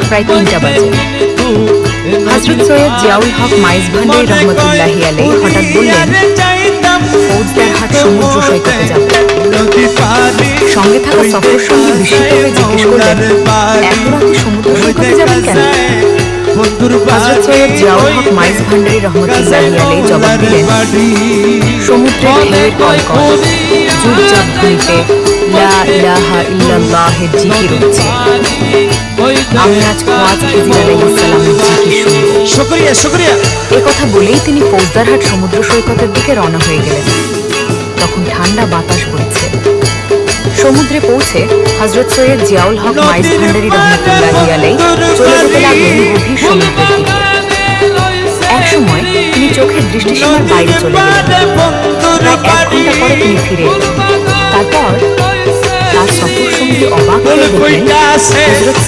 প্রায় 3টা বাজে। হযরত সৈয়দ জিয়াউল হক মাইজ ভান্ডারী রহমতুল্লাহি আলাইহি হঠাৎ বললেন, ফৌজদারহাট সমুদ্র সৈকতে যাব। সঙ্গে থাকা সফর সঙ্গী বিস্মিত হয়ে জিজ্ঞেস করলেন, এত রাতে সমুদ্র সৈকতে যাবেন কেন? হযরত সৈয়দ জিয়াউল হক মাইজ ভান্ডারী রহমতুল্লাহি আলাইহি জবাব দিলেন, সমুদ্রের ঢেউয়ের কলকল, যুগযুগ ধ্বনিতে লা ইলাহা ইল্লাল্লাহের জিকির হচ্ছে। আমি আজ খোয়াজ খিজির আলাইহিস সালামের জিকির শুনব। শুকরিয়া শুকরিয়া। একথা বলেই তিনি ফৌজদারহাট সমুদ্র সৈকতের দিকে রওনা হয়ে গেলেন। তখন ঠান্ডা বাতাস বইছে। সমুদ্রে পৌঁছে হযরত সৈয়দ জিয়াউল হক মাইজ ভান্ডারী রহমতুল্লাহি আলাইহি চলে যেতে লাগলেন গভীর সমুদ্রের দিকে। একসময় তিনি চোখের দৃষ্টিসীমার বাইরে চলে গেলেন। প্রায় 1 ঘন্টা পরে তিনি ফিরে এলেন। তারপর তার সফর সঙ্গী অবাক হয়ে দেখলেন হযরত